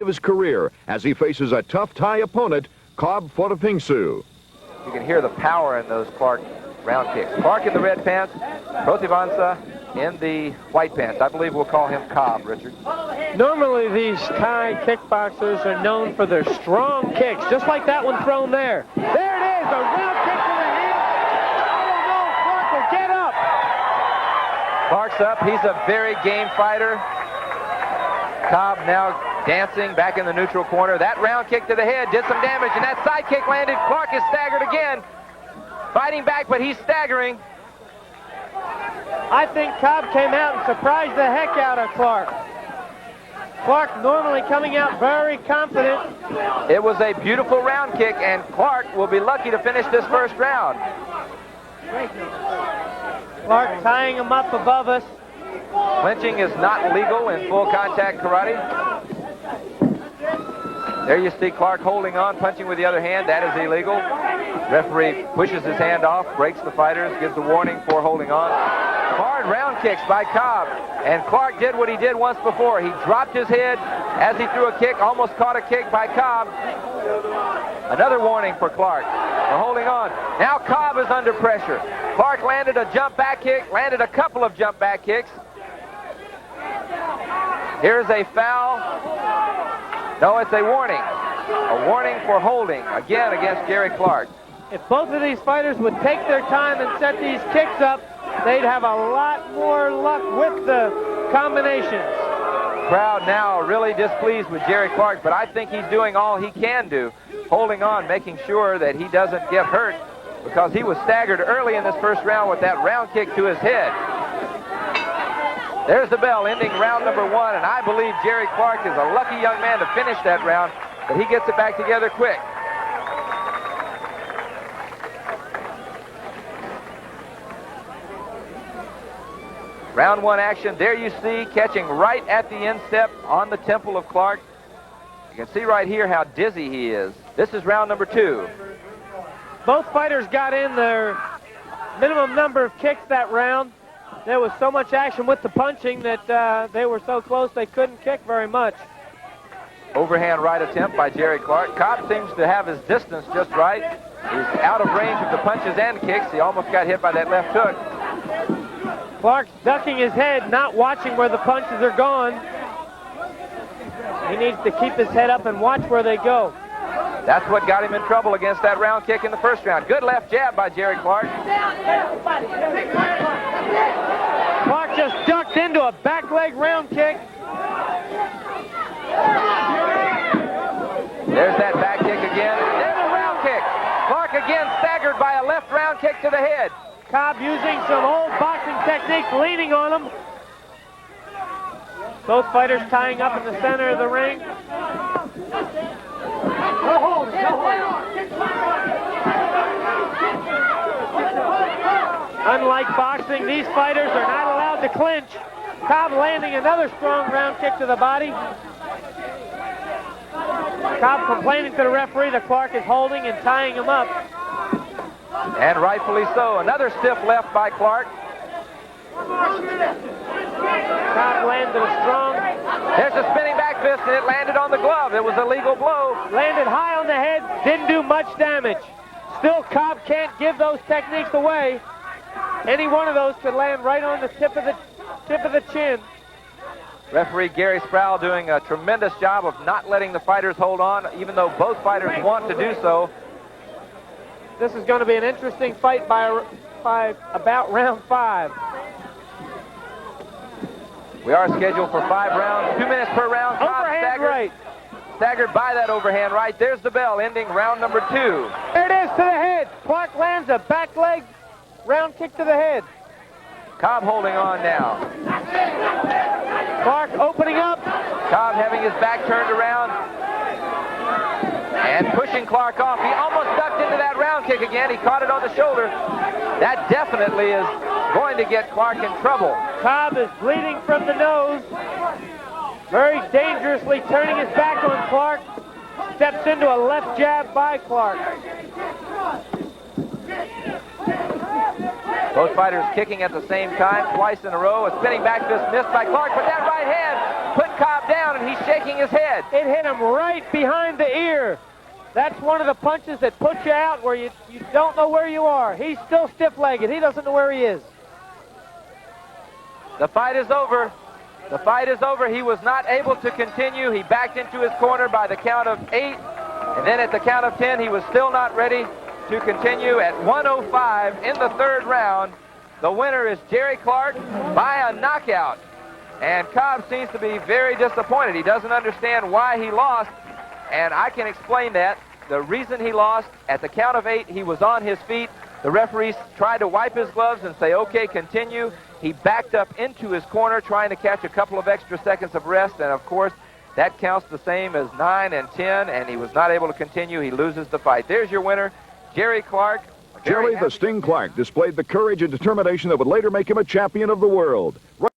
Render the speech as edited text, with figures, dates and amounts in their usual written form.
of his career as he faces a tough Thai opponent, Kab Phothivingsa. You can hear the power in those Clarke round kicks. Clarke in the red pants, Phothivingsa in the white pants. I believe we'll call him Kab, Richard. Normally these Thai kickboxers are known for their strong kicks, just like that one thrown there. There it is, a round kick to the head. Oh no, Clarke will get up. Clarke's up. He's a very game fighter. Kab now dancing back in the neutral corner. That round kick to the head did some damage, and that side kick landed. Clarke is staggered again. Fighting back, but he's staggering. I think Kab came out and surprised the heck out of Clarke. Clarke normally coming out very confident. It was a beautiful round kick, and Clarke will be lucky to finish this first round. Clarke tying him up above us. Clinching is not legal in full contact karate. There you see Clarke holding on, punching with the other hand. That is illegal. Referee pushes his hand off, breaks the fighters, gives a warning for holding on. Hard round kicks by Kab. And Clarke did what he did once before. He dropped his head as he threw a kick, almost caught a kick by Kab. Another warning for Clarke for holding on. Now Kab is under pressure. Clarke landed a jump back kick, landed a couple of jump back kicks. Here's a foul. No, it's a warning. A warning for holding, again against Gary Clarke. If both of these fighters would take their time and set these kicks up, they'd have a lot more luck with the combinations. Crowd now really displeased with Gary Clarke, but I think he's doing all he can do, holding on, making sure that he doesn't get hurt, because he was staggered early in this first round with that round kick to his head. There's the bell ending round number 1, and I believe Gary Clarke is a lucky young man to finish that round, but he gets it back together quick. Round 1 action. There you see, catching right at the instep on the temple of Clarke. You can see right here how dizzy he is. This is round number 2. Both fighters got in their minimum number of kicks that round. There was so much action with the punching that they were so close they couldn't kick very much. Overhand right attempt by Gary Clarke. Kab seems to have his distance just right. He's out of range of the punches and kicks. He almost got hit by that left hook. Clarke's ducking his head, not watching where the punches are going. He needs to keep his head up and watch where they go. That's what got him in trouble against that round kick in the first round. Good left jab by Gary Clarke. Clarke just ducked into a back leg round kick. There's that back kick again. There's a round kick. Clarke again staggered by a left round kick to the head. Kab using some old boxing techniques, leaning on him. Both fighters tying up in the center of the ring. Unlike boxing, these fighters are not allowed to clinch. Kab landing another strong round kick to the body. Kab complaining to the referee that Clarke is holding and tying him up. And rightfully so. Another stiff left by Clarke. Kab landed a strong. There's a spinning back fist, and it landed on the glove. It was a legal blow. Landed high on the head, didn't do much damage. Still, Kab can't give those techniques away. Any one of those could land right on the tip of the chin. Referee Gary Sproul doing a tremendous job of not letting the fighters hold on, even though both fighters want to do so. This is going to be an interesting fight by about round 5. We are scheduled for 5 rounds, 2 minutes per round. Overhand right. Staggered by that overhand right. There's the bell, ending round number 2. There it is to the head. Clarke lands a back leg round kick to the head. Kab holding on now. Clarke opening up. Kab having his back turned around and pushing Clarke off. He almost ducked into that round kick again. He caught it on the shoulder. That definitely is going to get Clarke in trouble. Kab is bleeding from the nose. Very dangerously turning his back on Clarke. Steps into a left jab by Clarke. Both fighters kicking at the same time, twice in a row. A spinning back fist missed by Clarke, but that right hand put Kab down, and he's shaking his head. It hit him right behind the ear. That's one of the punches that puts you out where you don't know where you are. He's still stiff-legged. He doesn't know where he is. The fight is over. The fight is over. He was not able to continue. He backed into his corner by the count of 8. And then at the count of 10, he was still not ready to continue. At 1:05 in the third round, the winner is Jerry Clarke by a knockout. And Kab seems to be very disappointed. He doesn't understand why he lost. And I can explain that. The reason he lost, at the count of 8, he was on his feet. The referee tried to wipe his gloves and say, okay, continue. He backed up into his corner trying to catch a couple of extra seconds of rest. And, of course, that counts the same as 9 and 10, and he was not able to continue. He loses the fight. There's your winner, Jerry Clarke. Jerry the Sting Clarke displayed the courage and determination that would later make him a champion of the world.